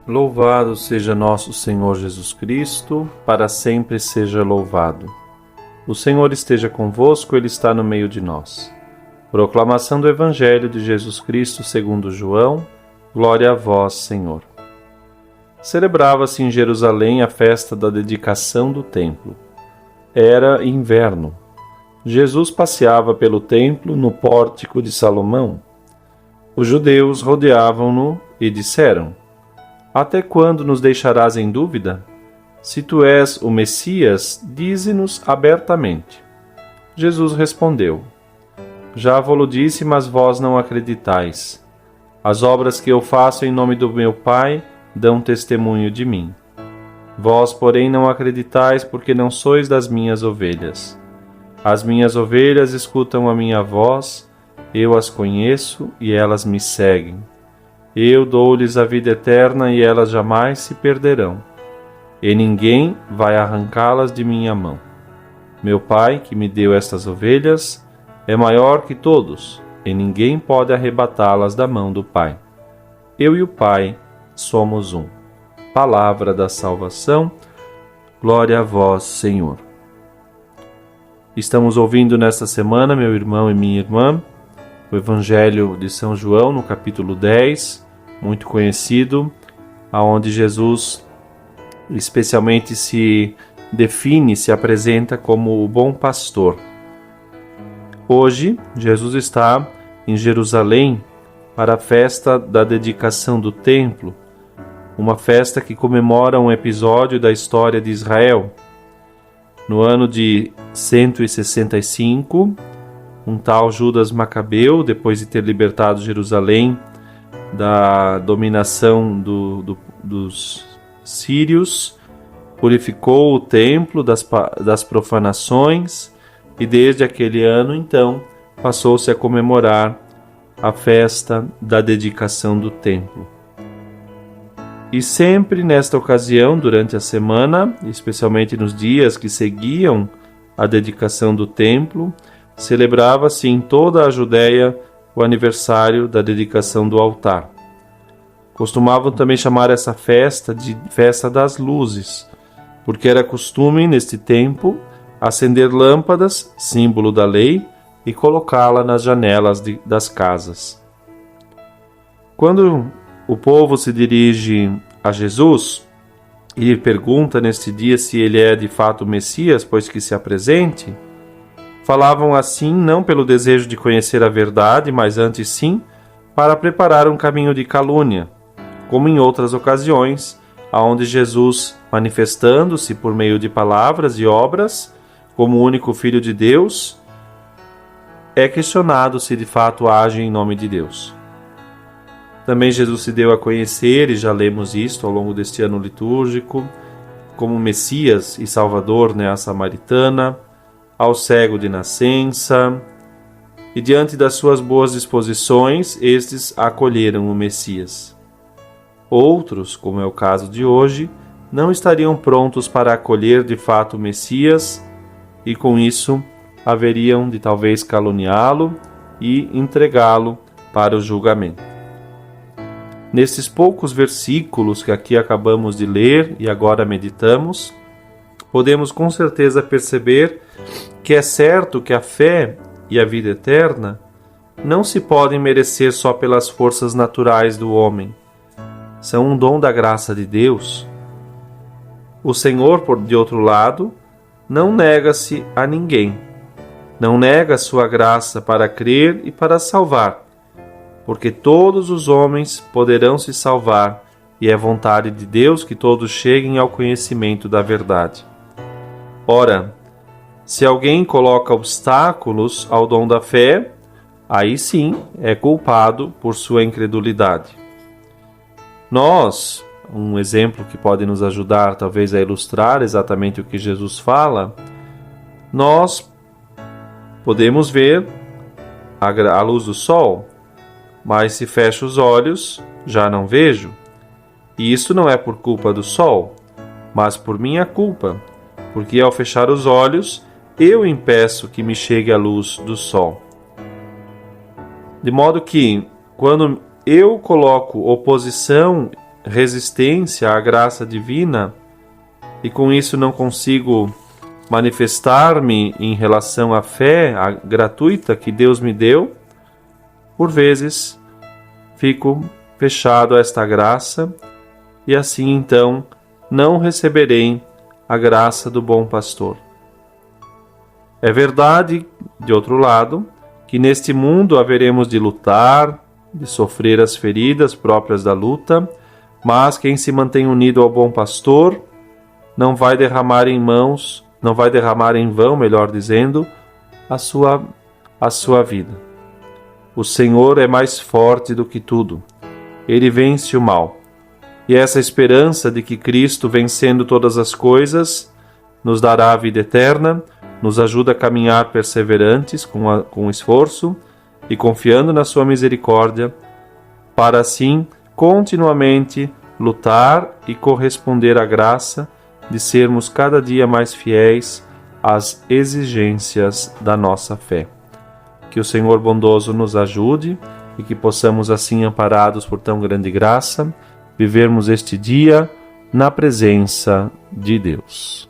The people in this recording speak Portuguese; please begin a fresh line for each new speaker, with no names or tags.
Louvado seja nosso Senhor Jesus Cristo, para sempre seja louvado. O Senhor esteja convosco, Ele está no meio de nós. Proclamação do Evangelho de Jesus Cristo segundo João. Glória a vós, Senhor. Celebrava-se em Jerusalém a festa da dedicação do templo. Era inverno. Jesus passeava pelo templo no pórtico de Salomão. Os judeus rodeavam-no e disseram: Até quando nos deixarás em dúvida? Se tu és o Messias, dize-nos abertamente. Jesus respondeu: Já vo-lo disse, mas vós não acreditais. As obras que eu faço em nome do meu Pai dão testemunho de mim. Vós, porém, não acreditais, porque não sois das minhas ovelhas. As minhas ovelhas escutam a minha voz, eu as conheço e elas me seguem. Eu dou-lhes a vida eterna e elas jamais se perderão, e ninguém vai arrancá-las de minha mão. Meu Pai, que me deu estas ovelhas, é maior que todos, e ninguém pode arrebatá-las da mão do Pai. Eu e o Pai somos um. Palavra da salvação. Glória a vós, Senhor. Estamos ouvindo nesta semana, meu irmão e minha irmã, o Evangelho de São João, no capítulo 10, muito conhecido, aonde Jesus especialmente se define, se apresenta como o bom pastor. Hoje, Jesus está em Jerusalém para a festa da dedicação do templo, uma festa que comemora um episódio da história de Israel. No ano de 165, um tal Judas Macabeu, depois de ter libertado Jerusalém da dominação dos sírios, purificou o templo das profanações e desde aquele ano, então, passou-se a comemorar a festa da dedicação do templo. E sempre nesta ocasião, durante a semana, especialmente nos dias que seguiam a dedicação do templo, celebrava-se em toda a Judéia o aniversário da dedicação do altar. Costumavam também chamar essa festa de Festa das Luzes, porque era costume, neste tempo, acender lâmpadas, símbolo da lei, e colocá-la nas janelas das casas. Quando o povo se dirige a Jesus e lhe pergunta neste dia se ele é de fato o Messias, pois que se apresente, falavam assim não pelo desejo de conhecer a verdade, mas antes sim para preparar um caminho de calúnia, como em outras ocasiões, aonde Jesus, manifestando-se por meio de palavras e obras, como o único Filho de Deus, é questionado se de fato age em nome de Deus. Também Jesus se deu a conhecer, e já lemos isto ao longo deste ano litúrgico, como Messias e Salvador, a samaritana, ao cego de nascença, e diante das suas boas disposições, estes acolheram o Messias. Outros, como é o caso de hoje, não estariam prontos para acolher de fato o Messias e com isso haveriam de talvez caluniá-lo e entregá-lo para o julgamento. Nesses poucos versículos que aqui acabamos de ler e agora meditamos, podemos com certeza perceber que é certo que a fé e a vida eterna não se podem merecer só pelas forças naturais do homem. São um dom da graça de Deus. O Senhor, de outro lado, não nega-se a ninguém. Não nega a sua graça para crer e para salvar, porque todos os homens poderão se salvar e é vontade de Deus que todos cheguem ao conhecimento da verdade. Ora, se alguém coloca obstáculos ao dom da fé, aí sim é culpado por sua incredulidade. Nós, um exemplo que pode nos ajudar talvez a ilustrar exatamente o que Jesus fala, nós podemos ver a luz do sol, mas se fecho os olhos, já não vejo. E isso não é por culpa do sol, mas por minha culpa, porque ao fechar os olhos, eu impeço que me chegue a luz do sol. De modo que, quando eu coloco oposição resistência à graça divina e com isso não consigo manifestar-me em relação à fé gratuita que Deus me deu, por vezes fico fechado a esta graça e assim então não receberei a graça do bom pastor. É verdade, de outro lado, que neste mundo haveremos de lutar, de sofrer as feridas próprias da luta, mas quem se mantém unido ao bom pastor não vai derramar em vão, melhor dizendo, a sua vida. O Senhor é mais forte do que tudo. Ele vence o mal. E essa esperança de que Cristo, vencendo todas as coisas, nos dará a vida eterna, nos ajuda a caminhar perseverantes com esforço e confiando na sua misericórdia, para assim continuamente lutar e corresponder à graça de sermos cada dia mais fiéis às exigências da nossa fé. Que o Senhor bondoso nos ajude e que possamos assim, amparados por tão grande graça, vivermos este dia na presença de Deus.